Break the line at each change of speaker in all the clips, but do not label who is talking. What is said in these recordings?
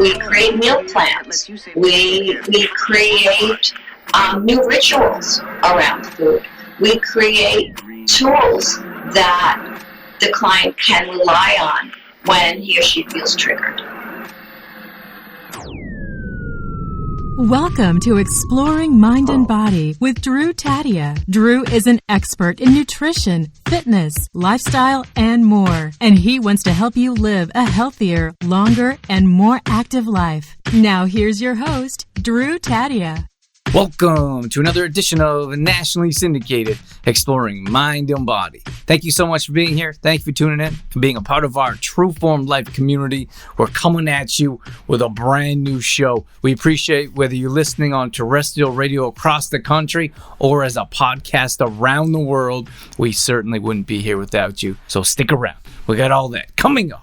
We create meal plans. We create new rituals around food. We create tools that the client can rely on when he or she feels triggered.
Welcome to Exploring Mind and Body with Drew Tadia. Drew is an expert in nutrition, fitness, lifestyle, and more. And he wants to help you live a healthier, longer, and more active life. Now here's your host, Drew Tadia.
Welcome to another edition of Nationally Syndicated Exploring Mind and Body. Thank you so much for being here. Thank you for tuning in and being a part of our True Form Life community. We're coming at you with a brand new show. We appreciate whether you're listening on terrestrial radio across the country or as a podcast around the world. We certainly wouldn't be here without you. So stick around. We got all that coming up.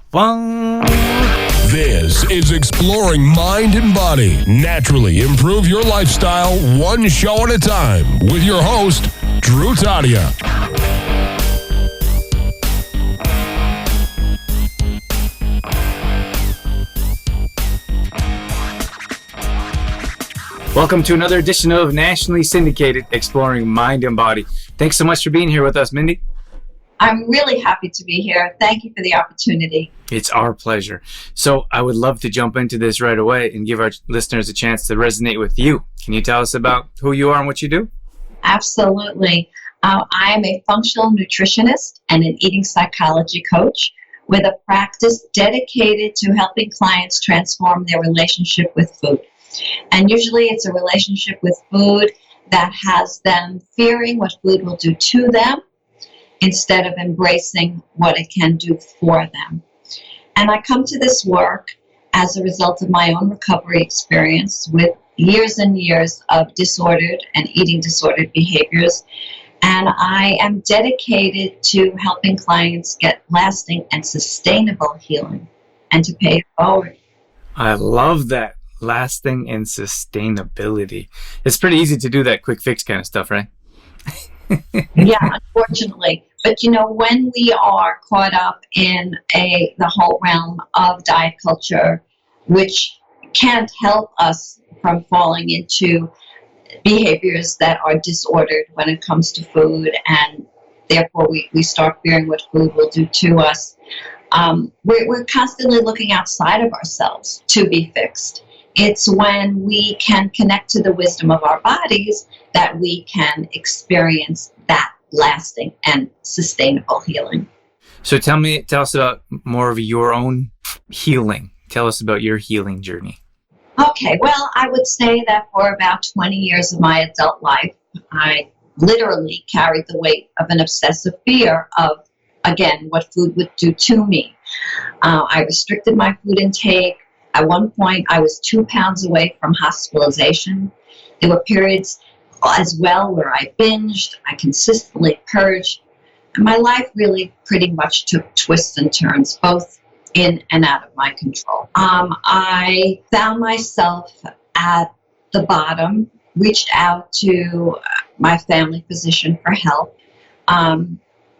This is Exploring Mind and Body. Naturally improve your lifestyle one show at a time with your host, Drew Tadia.
Welcome to another edition of Nationally Syndicated Exploring Mind and Body. Thanks so much for being here with us, Mindy.
I'm really happy to be here. Thank you for the opportunity.
It's our pleasure. So I would love to jump into this right away and give our listeners a chance to resonate with you. Can you tell us about who you are and what you do?
Absolutely. I'm a functional nutritionist and an eating psychology coach with a practice dedicated to helping clients transform their relationship with food. And usually it's a relationship with food that has them fearing what food will do to them, instead of embracing what it can do for them. And I come to this work as a result of my own recovery experience with years and years of disordered and eating disordered behaviors. And I am dedicated to helping clients get lasting and sustainable healing and to pay it forward.
I love that. Lasting and sustainability. It's pretty easy to do that quick fix kind of stuff, right?
Yeah, unfortunately. But when we are caught up in the whole realm of diet culture, which can't help us from falling into behaviors that are disordered when it comes to food, and therefore we start fearing what food will do to us, we're constantly looking outside of ourselves to be fixed. It's when we can connect to the wisdom of our bodies that we can experience that lasting and sustainable healing.
So tell us about more of your own healing. Tell us about your healing journey.
Okay, well, I would say that for about 20 years of my adult life, I literally carried the weight of an obsessive fear of, again, what food would do to me. I restricted my food intake. At one point, I was 2 pounds away from hospitalization. There were periods as well where I binged, I consistently purged, and my life really pretty much took twists and turns, both in and out of my control. I found myself at the bottom, reached out to my family physician for help.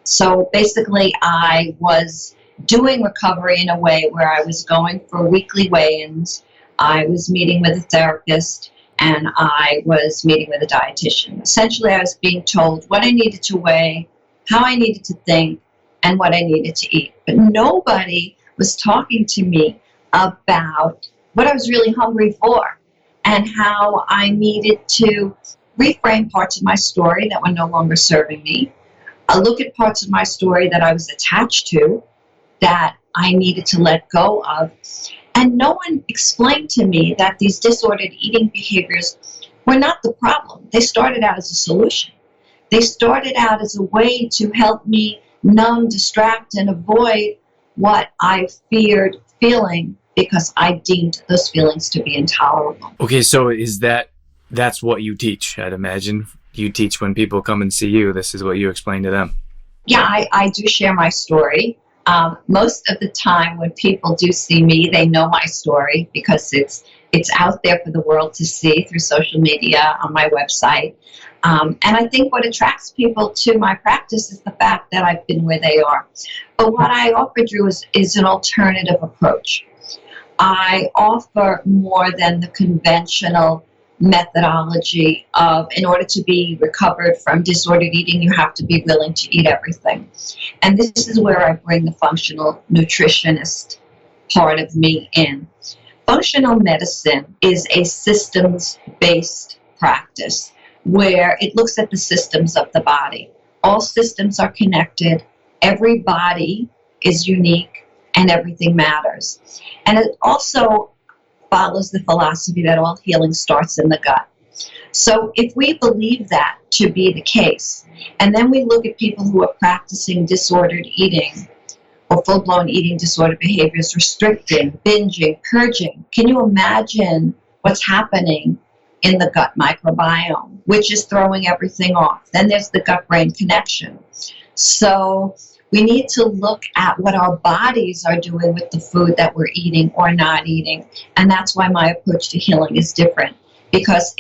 So basically, I was doing recovery in a way where I was going for weekly weigh-ins, I was meeting with a therapist, and I was meeting with a dietitian. Essentially, I was being told what I needed to weigh, how I needed to think, and what I needed to eat. But nobody was talking to me about what I was really hungry for and how I needed to reframe parts of my story that were no longer serving me, look at parts of my story that I was attached to, that I needed to let go of. And no one explained to me that these disordered eating behaviors were not the problem. They started out as a solution. They started out as a way to help me numb, distract, and avoid what I feared feeling because I deemed those feelings to be intolerable.
Okay, so that's what you teach, I'd imagine. You teach when people come and see you. This is what you explain to them.
Yeah, I do share my story. Most of the time when people do see me, they know my story because it's out there for the world to see through social media, on my website. And I think what attracts people to my practice is the fact that I've been where they are. But what I offer, Drew, is an alternative approach. I offer more than the conventional methodology of, in order to be recovered from disordered eating, you have to be willing to eat everything. And this is where I bring the functional nutritionist part of me in. Functional medicine is a systems-based practice where it looks at the systems of the body. All systems are connected. Every body is unique and everything matters. And it also follows the philosophy that all healing starts in the gut. So if we believe that to be the case, and then we look at people who are practicing disordered eating or full-blown eating disorder behaviors, restricting, binging, purging, can you imagine what's happening in the gut microbiome, which is throwing everything off? Then there's the gut-brain connection. So we need to look at what our bodies are doing with the food that we're eating or not eating. And that's why my approach to healing is different. Because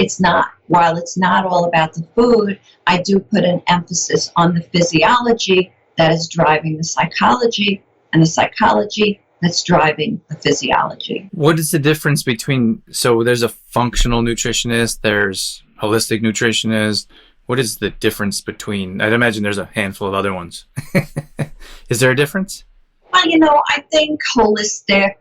while it's not all about the food, I do put an emphasis on the physiology that is driving the psychology, and the psychology that's driving the physiology.
What is the difference between, so there's a functional nutritionist, there's holistic nutritionist. What is the difference between, I'd imagine there's a handful of other ones. Is there a difference?
Well, I think holistic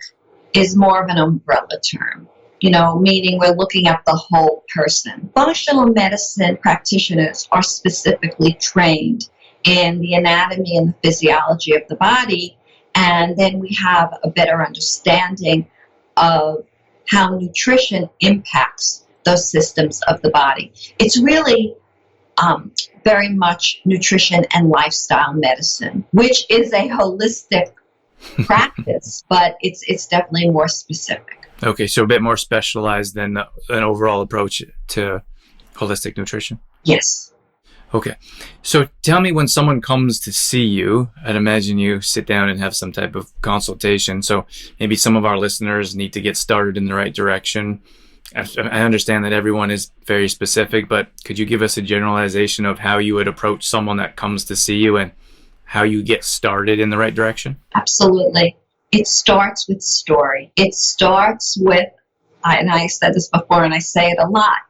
is more of an umbrella term, meaning we're looking at the whole person. Functional medicine practitioners are specifically trained in the anatomy and the physiology of the body, and then we have a better understanding of how nutrition impacts those systems of the body. It's really very much nutrition and lifestyle medicine, which is a holistic practice, but it's definitely more specific.
Okay, so a bit more specialized than an overall approach to holistic nutrition?
Yes.
Okay, so tell me, when someone comes to see you, I'd imagine you sit down and have some type of consultation. So maybe some of our listeners need to get started in the right direction. I understand that everyone is very specific, but could you give us a generalization of how you would approach someone that comes to see you and how you get started in the right direction?
Absolutely. It starts with story. It starts with, and I said this before and I say it a lot,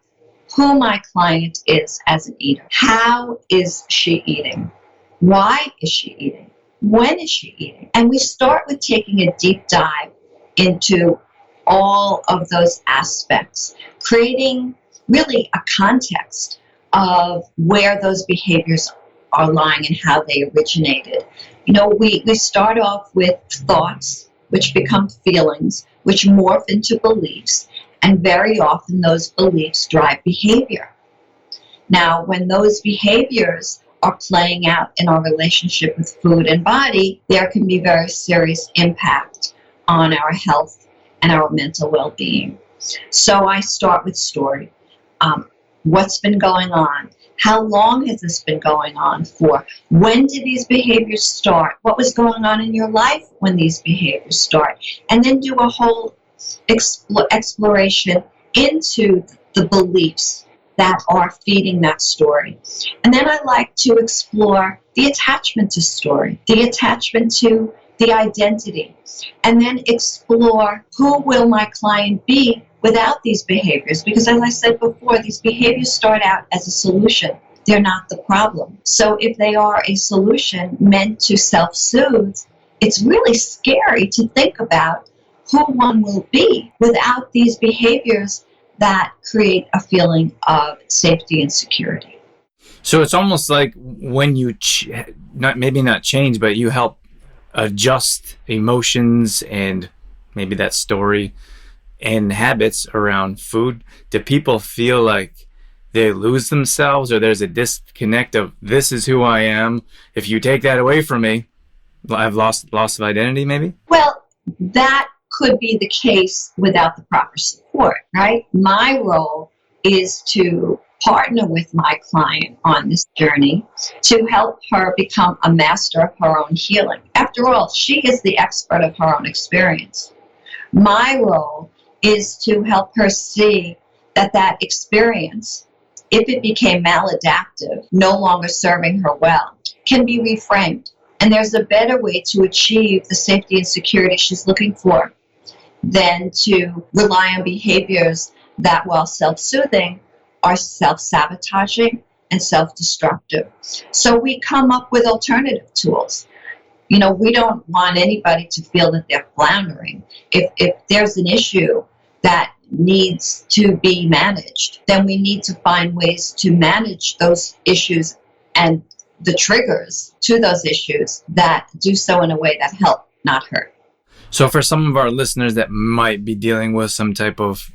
who my client is as an eater. How is she eating? Why is she eating? When is she eating? And we start with taking a deep dive into all of those aspects, creating really a context of where those behaviors are lying and how they originated. We start off with thoughts, which become feelings, which morph into beliefs, and very often those beliefs drive behavior. Now, when those behaviors are playing out in our relationship with food and body, there can be very serious impact on our health and our mental well-being. So I start with story. What's been going on? How long has this been going on for? When did these behaviors start? What was going on in your life when these behaviors start? And then do a whole exploration into the beliefs that are feeding that story. And then I like to explore the attachment to story, the attachment to the identity, and then explore who will my client be without these behaviors. Because as I said before, these behaviors start out as a solution. They're not the problem. So if they are a solution meant to self-soothe, it's really scary to think about who one will be without these behaviors that create a feeling of safety and security.
So it's almost like when you, maybe not change, but you help adjust emotions and maybe that story and habits around food. Do people feel like they lose themselves, or there's a disconnect of, this is who I am, if you take that away from me, I've lost of identity maybe?
Well, that could be the case without the proper support, right? My role is to partner with my client on this journey to help her become a master of her own healing. After all, she is the expert of her own experience. My role is to help her see that experience, if it became maladaptive, no longer serving her well, can be reframed. And there's a better way to achieve the safety and security she's looking for. than to rely on behaviors that, while self-soothing, are self-sabotaging and self-destructive. So we come up with alternative tools. You know, we don't want anybody to feel that they're floundering. If there's an issue that needs to be managed, then we need to find ways to manage those issues and the triggers to those issues that do so in a way that help, not hurt.
So for some of our listeners that might be dealing with some type of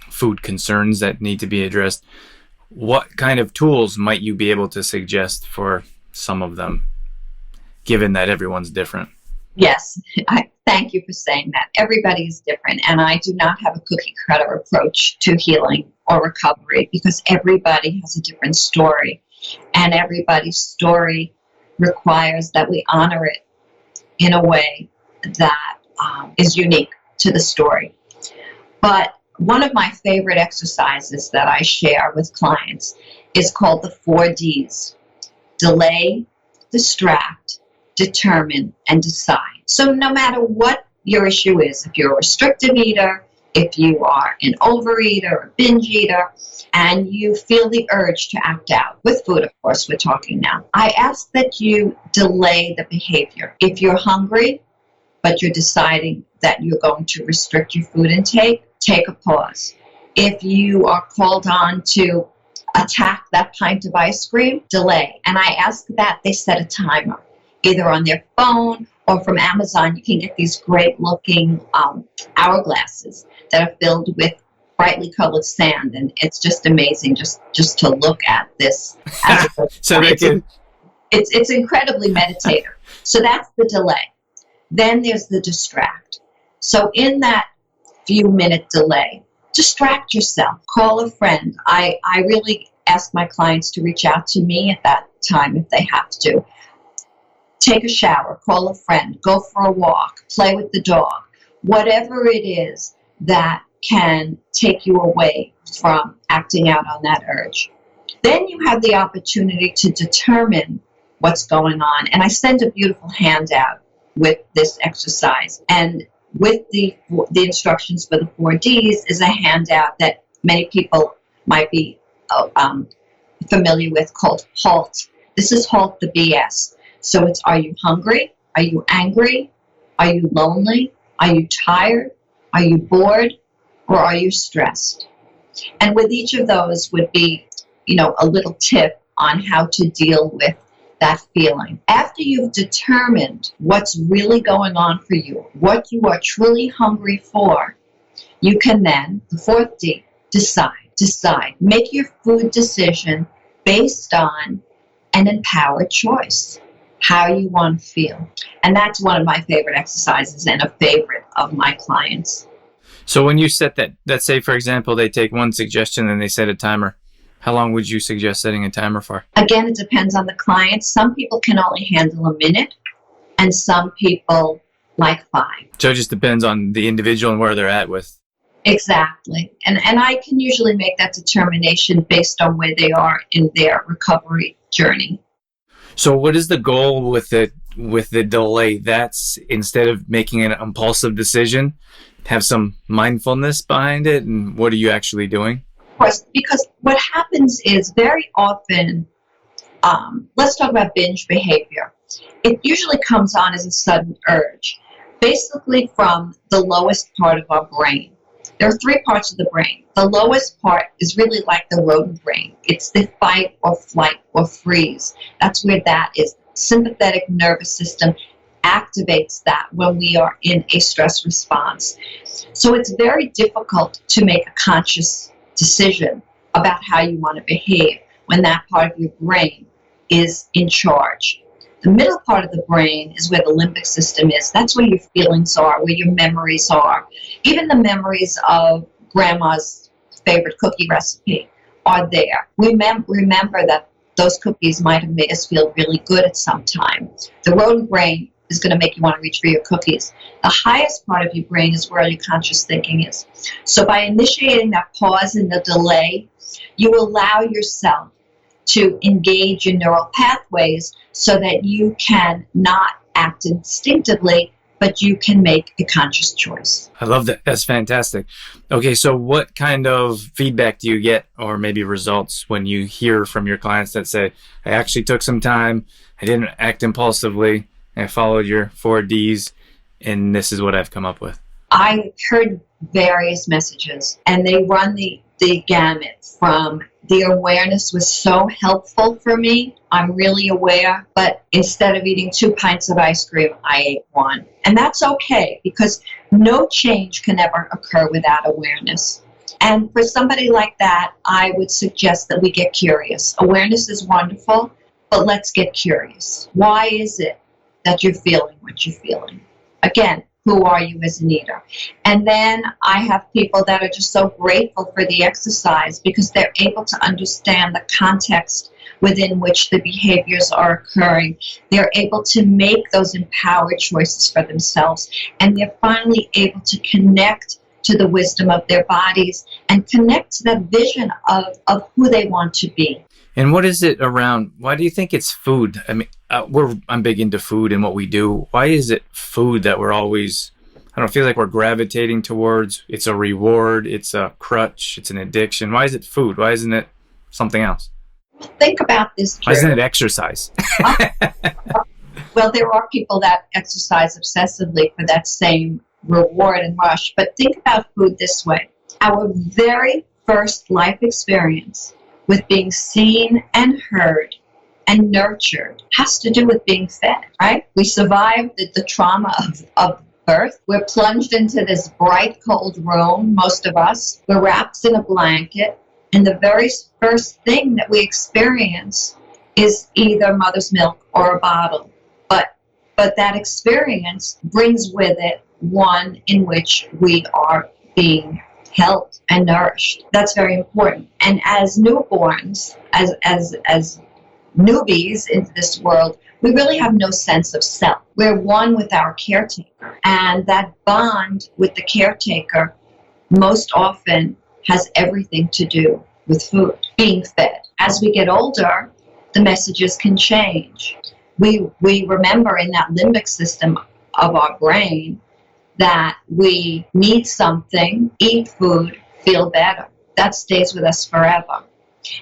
food concerns that need to be addressed, what kind of tools might you be able to suggest for some of them, given that everyone's different?
Yes, I thank you for saying that. Everybody is different, and I do not have a cookie cutter approach to healing or recovery because everybody has a different story, and everybody's story requires that we honor it in a way that is unique to the story. But one of my favorite exercises that I share with clients is called the 4 Ds: delay, distract, determine, and decide. So no matter what your issue is, if you're a restrictive eater, if you are an overeater or binge eater, and you feel the urge to act out, with food, of course, we're talking now, I ask that you delay the behavior. If you're hungry, but you're deciding that you're going to restrict your food intake, take a pause. If you are called on to attack that pint of ice cream, delay. And I ask that they set a timer, either on their phone or from Amazon. You can get these great looking hourglasses that are filled with brightly colored sand, and it's just amazing just to look at this.
So they can...
It's incredibly meditative. So that's the delay. Then there's the distract. So in that few minute delay, distract yourself. Call a friend. I really ask my clients to reach out to me at that time if they have to. Take a shower, call a friend, go for a walk, play with the dog, whatever it is that can take you away from acting out on that urge. Then you have the opportunity to determine what's going on. And I send a beautiful handout with this exercise. And with the instructions for the 4 Ds is a handout that many people might be familiar with called HALT. This is HALT the BS. So it's, are you hungry? Are you angry? Are you lonely? Are you tired? Are you bored? Or are you stressed? And with each of those would be, a little tip on how to deal with that feeling. After you've determined what's really going on for you, what you are truly hungry for, you can then, the 4th D, decide. Make your food decision based on an empowered choice, how you want to feel. And that's one of my favorite exercises and a favorite of my clients.
So when you set that, let's say, for example, they take one suggestion and they set a timer, how long would you suggest setting a timer for?
Again, it depends on the client. Some people can only handle a minute, and some people like 5.
So it just depends on the individual and where they're at with.
Exactly. And I can usually make that determination based on where they are in their recovery journey.
So what is the goal with the delay? That's, instead of making an impulsive decision, have some mindfulness behind it? And what are you actually doing?
Of course, because what happens is very often, let's talk about binge behavior. It usually comes on as a sudden urge, basically from the lowest part of our brain. There are 3 parts of the brain. The lowest part is really like the rodent brain. It's the fight or flight or freeze. That's where that is. Sympathetic nervous system activates that when we are in a stress response. So it's very difficult to make a conscious decision about how you want to behave when that part of your brain is in charge. The middle part of the brain is where the limbic system is. That's where your feelings are, where your memories are. Even the memories of grandma's favorite cookie recipe are there. Remember that those cookies might have made us feel really good at some time. The rodent brain is going to make you want to reach for your cookies. The highest part of your brain is where your conscious thinking is. So by initiating that pause and the delay, you allow yourself to engage in neural pathways so that you can not act instinctively, but you can make a conscious choice.
I love that. That's fantastic. Okay, so what kind of feedback do you get, or maybe results, when you hear from your clients that say, I actually took some time, I didn't act impulsively, I followed your 4Ds, and this is what I've come up with?
I heard various messages, and they run the gamut from the awareness was so helpful for me. I'm really aware, but instead of eating 2 pints of ice cream, I ate 1. And that's okay, because no change can ever occur without awareness. And for somebody like that, I would suggest that we get curious. Awareness is wonderful, but let's get curious. Why is it that you're feeling what you're feeling? Again, who are you as an eater? And then I have people that are just so grateful for the exercise because they're able to understand the context within which the behaviors are occurring. They're able to make those empowered choices for themselves, and they're finally able to connect to the wisdom of their bodies and connect to that vision of who they want to be.
And what is it around, why do you think it's food? I mean, I'm big into food and what we do. Why is it food that we're always, I don't feel like we're gravitating towards? It's a reward, it's a crutch, it's an addiction. Why is it food? Why isn't it something else?
Think about this.
Why isn't it exercise?
Well, there are people that exercise obsessively for that same reward and rush. But think about food this way. Our very first life experience with being seen and heard and nurtured has to do with being fed, right? We survived the trauma of birth. We're plunged into this bright, cold room, most of us. We're wrapped in a blanket. And the very first thing that we experience is either mother's milk or a bottle. But that experience brings with it one in which we are being held and nourished. That's very important. And as newborns, as newbies into this world, we really have no sense of self. We're one with our caretaker. And that bond with the caretaker most often has everything to do with food, being fed. As we get older, the messages can change. We remember in that limbic system of our brain that we need something, eat food, feel better. That stays with us forever.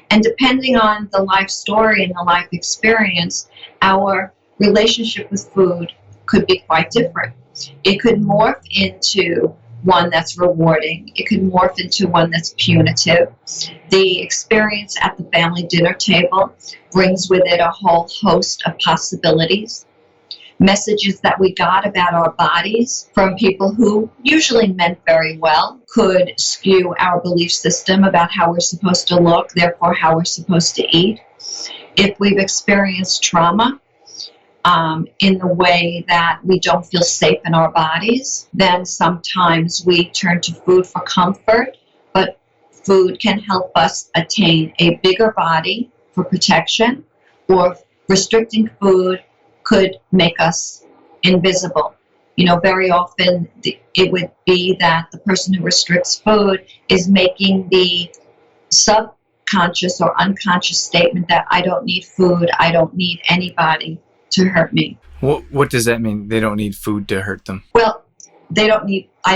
And depending on the life story and the life experience, our relationship with food could be quite different. It could morph into one that's rewarding. It could morph into one that's punitive. The experience at the family dinner table brings with it a whole host of possibilities. Messages that we got about our bodies from people who usually meant very well could skew our belief system about how we're supposed to look, therefore how we're supposed to eat. If we've experienced trauma in the way that we don't feel safe in our bodies, then sometimes we turn to food for comfort, but food can help us attain a bigger body for protection, or restricting food could make us invisible. You know, very often it would be that the person who restricts food is making the subconscious or unconscious statement that I don't need food, I don't need anybody to hurt me.
What does that mean? They don't need food to hurt them?
Well, I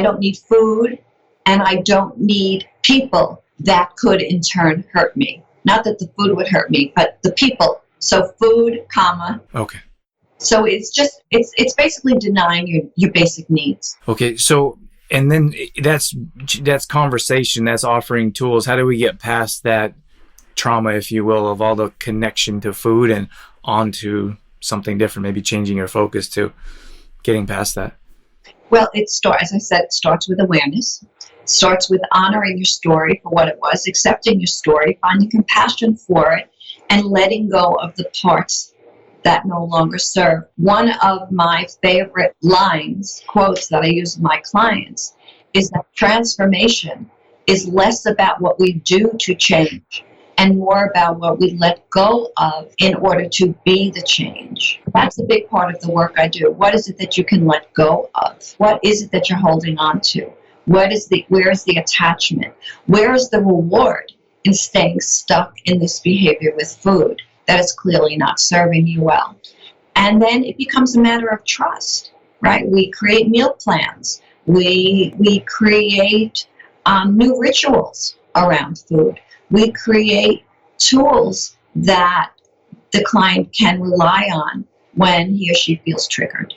don't need food, and I don't need people that could in turn hurt me. Not that the food would hurt me, but the people. So food, comma.
Okay.
So it's basically denying your basic needs.
Okay, so, and then that's conversation, that's offering tools. How do we get past that trauma, if you will, of all the connection to food and onto something different, maybe changing your focus to getting past that?
Well, as I said, it starts with awareness. It starts with honoring your story for what it was, accepting your story, finding compassion for it, and letting go of the parts that no longer serve. One of my favorite quotes that I use with my clients, is that transformation is less about what we do to change and more about what we let go of in order to be the change. That's a big part of the work I do. What is it that you can let go of? What is it that you're holding on to? Where is the attachment? Where is the reward in staying stuck in this behavior with food that is clearly not serving you well? And then it becomes a matter of trust. right? We create meal plans. We create new rituals around food. We create tools that the client can rely on when he or she feels triggered.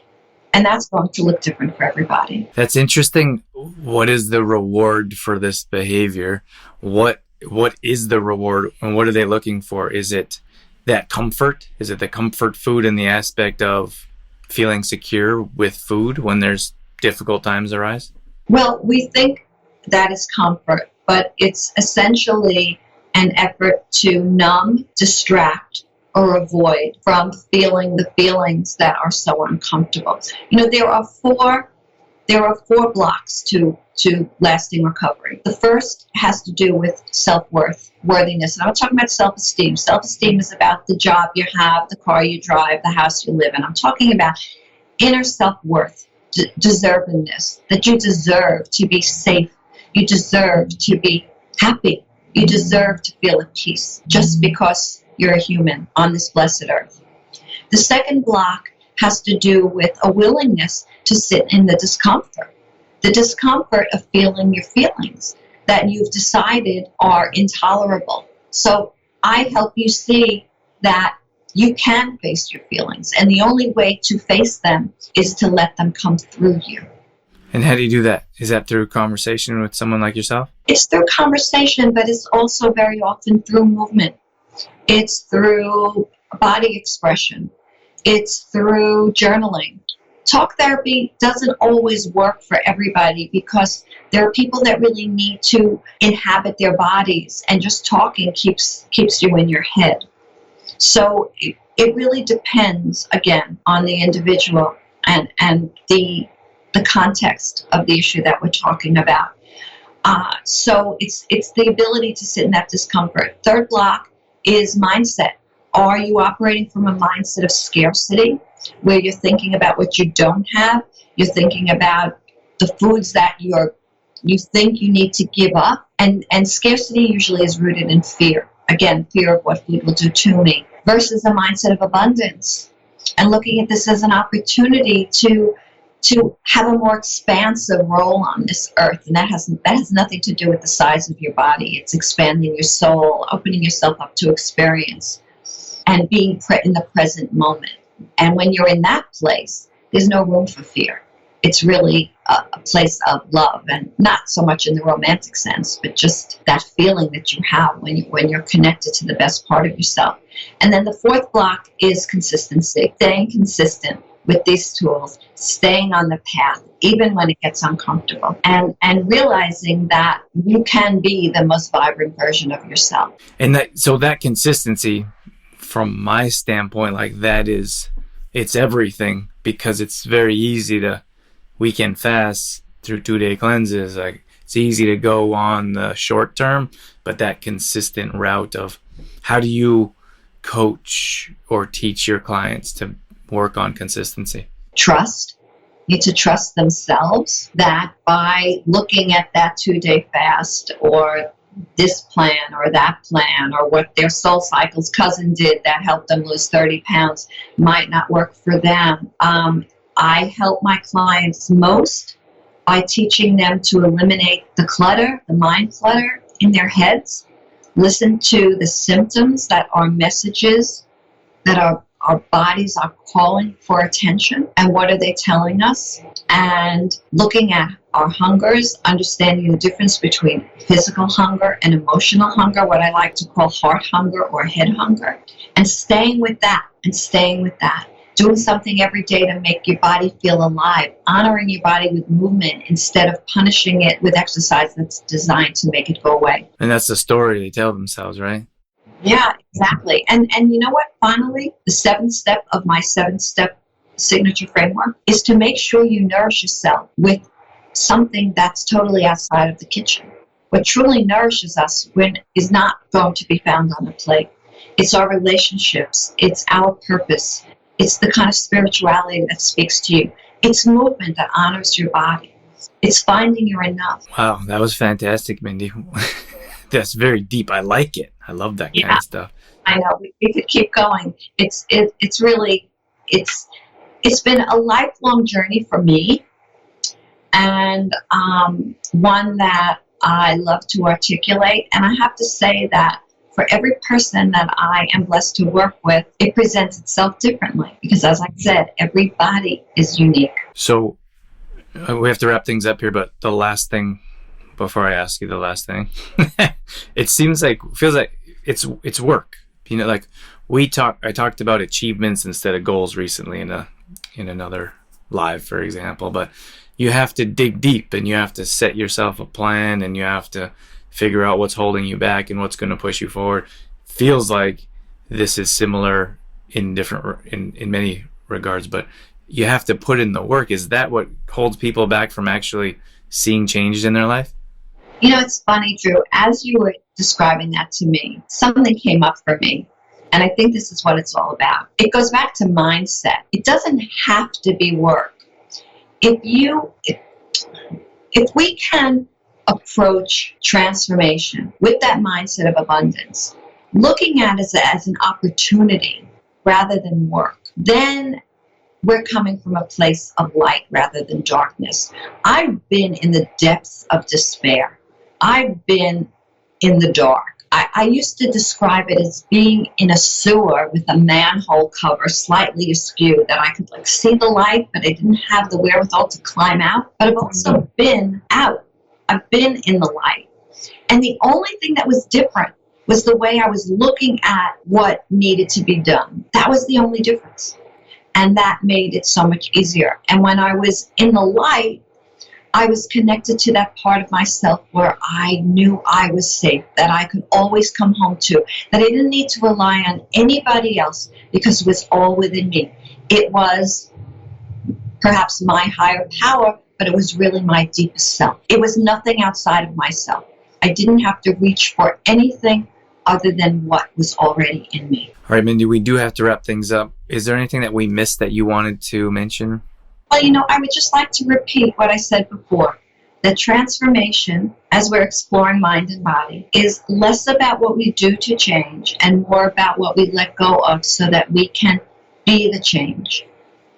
And that's going to look different for everybody.
That's interesting. What is the reward for this behavior? What is the reward, and what are they looking for? Is it that comfort? Is it the comfort food in the aspect of feeling secure with food when there's difficult times arise?
Well, we think that is comfort, but it's essentially an effort to numb, distract, or avoid from feeling the feelings that are so uncomfortable. You know, there are four blocks to lasting recovery. The first has to do with self-worth, worthiness. And I'm talking about self-esteem. Self-esteem is about the job you have, the car you drive, the house you live in. I'm talking about inner self-worth, deservingness, that you deserve to be safe. You deserve to be happy. You deserve to feel at peace just because you're a human on this blessed earth. The second block has to do with a willingness to sit in the discomfort of feeling your feelings that you've decided are intolerable. So I help you see that you can face your feelings, and the only way to face them is to let them come through you.
And how do you do that? Is that through conversation with someone like yourself?
It's through conversation, but it's also very often through movement. It's through body expression. It's through journaling. Talk therapy doesn't always work for everybody because there are people that really need to inhabit their bodies, and just talking keeps you in your head. So it really depends, again, on the individual and the context of the issue that we're talking about. So it's the ability to sit in that discomfort. Third block is mindset. Are you operating from a mindset of scarcity, where you're thinking about what you don't have? You're thinking about the foods that you think you need to give up. And scarcity usually is rooted in fear. Again, fear of what food will do to me, versus a mindset of abundance. And looking at this as an opportunity to have a more expansive role on this earth. And that has nothing to do with the size of your body. It's expanding your soul, opening yourself up to experience, and being in the present moment. And when you're in that place, there's no room for fear. It's really a place of love, and not so much in the romantic sense, but just that feeling that you have when you're connected to the best part of yourself. And then the fourth block is consistency, staying consistent with these tools, staying on the path, even when it gets uncomfortable, and realizing that you can be the most vibrant version of yourself.
And that consistency, from my standpoint, it's everything, because it's very easy to weekend fast through 2-day cleanses. Like, it's easy to go on the short term, but that consistent route of how do you coach or teach your clients to work on consistency?
Trust. You need to trust themselves that by looking at that 2-day fast, or this plan or that plan, or what their Soul Cycle's cousin did that helped them lose 30 pounds might not work for them. I help my clients most by teaching them to eliminate the clutter, the mind clutter in their heads, listen to the symptoms that are messages that our bodies are calling for attention, and what are they telling us, and looking at our hungers, understanding the difference between physical hunger and emotional hunger, what I like to call heart hunger or head hunger, and staying with that, doing something every day to make your body feel alive, honoring your body with movement instead of punishing it with exercise that's designed to make it go away.
And that's the story they tell themselves, right?
Yeah, exactly. And you know what? Finally, the 7th step of my 7-step signature framework is to make sure you nourish yourself with something that's totally outside of the kitchen. What truly nourishes us is not going to be found on a plate. It's our relationships. It's our purpose. It's the kind of spirituality that speaks to you. It's movement that honors your body. It's finding your enough.
Wow, that was fantastic, Mindy. That's very deep. I like it. I love that kind of stuff.
I know. We could keep going. It's really It's been a lifelong journey for me, and one that I love to articulate. And I have to say that for every person that I am blessed to work with, it presents itself differently because, as I said, every body is unique.
So we have to wrap things up here, but the last thing, before I ask you the last thing, it feels like it's work. You know, like I talked about achievements instead of goals recently in another live, for example, but you have to dig deep and you have to set yourself a plan and you have to figure out what's holding you back and what's going to push you forward. Feels like this is similar in many regards, but you have to put in the work. Is that what holds people back from actually seeing changes in their life?
You know, it's funny, Drew, as you were describing that to me, something came up for me. And I think this is what it's all about. It goes back to mindset. It doesn't have to be work. If we can approach transformation with that mindset of abundance, looking at it as an opportunity rather than work, then we're coming from a place of light rather than darkness. I've been in the depths of despair. I've been in the dark. I used to describe it as being in a sewer with a manhole cover slightly askew, that I could see the light, but I didn't have the wherewithal to climb out. But I've also been out. I've been in the light. And the only thing that was different was the way I was looking at what needed to be done. That was the only difference. And that made it so much easier. And when I was in the light, I was connected to that part of myself where I knew I was safe, that I could always come home to, that I didn't need to rely on anybody else because it was all within me. It was perhaps my higher power, but it was really my deepest self. It was nothing outside of myself. I didn't have to reach for anything other than what was already in me.
All right, Mindy, we do have to wrap things up. Is there anything that we missed that you wanted to mention?
Well, I would just like to repeat what I said before. That transformation, as we're exploring mind and body, is less about what we do to change and more about what we let go of so that we can be the change.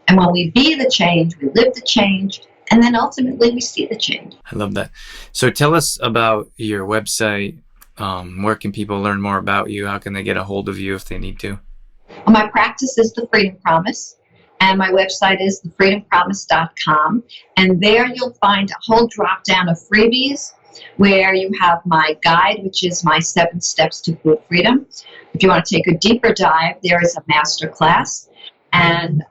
And when we be the change, we live the change, and then ultimately we see the change.
I love that. So tell us about your website. Where can people learn more about you? How can they get a hold of you if they need to?
Well, my practice is the Freedom Promise. And my website is thefreedompromise.com. And there you'll find a whole drop down of freebies where you have my guide, which is my 7 steps to food freedom. If you want to take a deeper dive, there is a masterclass. And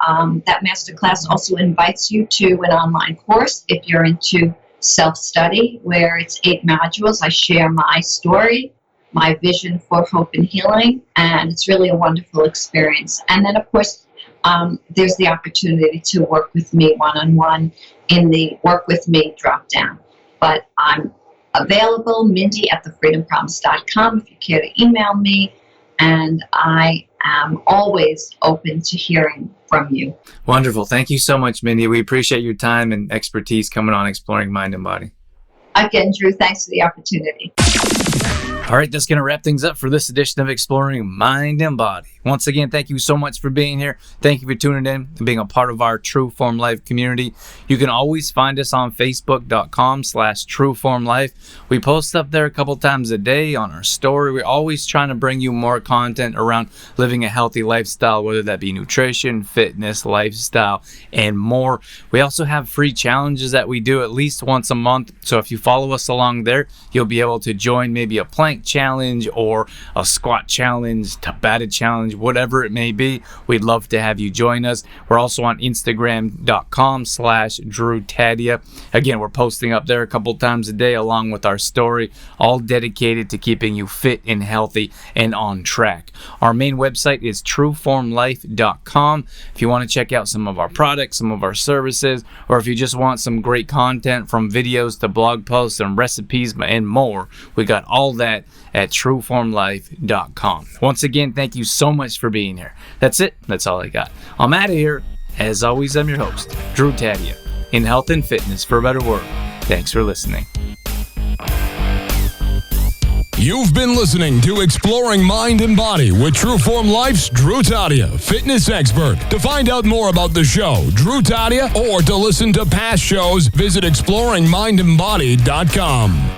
that masterclass also invites you to an online course if you're into self-study, where it's 8 modules. I share my story, my vision for hope and healing, and it's really a wonderful experience. And then, of course, there's the opportunity to work with me one-on-one in the Work With Me drop-down. But I'm available, Mindy at thefreedompromise.com, if you care to email me, and I am always open to hearing from you.
Wonderful. Thank you so much, Mindy. We appreciate your time and expertise coming on Exploring Mind and Body.
Again, Drew, thanks for the opportunity.
All right, that's going to wrap things up for this edition of Exploring Mind and Body. Once again, thank you so much for being here. Thank you for tuning in and being a part of our True Form Life community. You can always find us on Facebook.com/TrueFormLife. We post up there a couple times a day on our story. We're always trying to bring you more content around living a healthy lifestyle, whether that be nutrition, fitness, lifestyle, and more. We also have free challenges that we do at least once a month. So if you follow us along there, you'll be able to join maybe a plank challenge or a squat challenge, Tabata challenge, whatever it may be. We'd love to have you join us. We're also on Instagram.com/DrewTadia. Again, we're posting up there a couple times a day along with our story, all dedicated to keeping you fit and healthy and on track. Our main website is trueformlife.com. If you want to check out some of our products, some of our services, or if you just want some great content from videos to blog posts and recipes and more, we got all that at trueformlife.com. Once again, thank you so much for being here. That's it. That's all I got. I'm out of here. As always, I'm your host, Drew Tadia, in health and fitness for a better world. Thanks for listening.
You've been listening to Exploring Mind and Body with Trueform Life's Drew Tadia, fitness expert. To find out more about the show, Drew Tadia, or to listen to past shows, visit exploringmindandbody.com.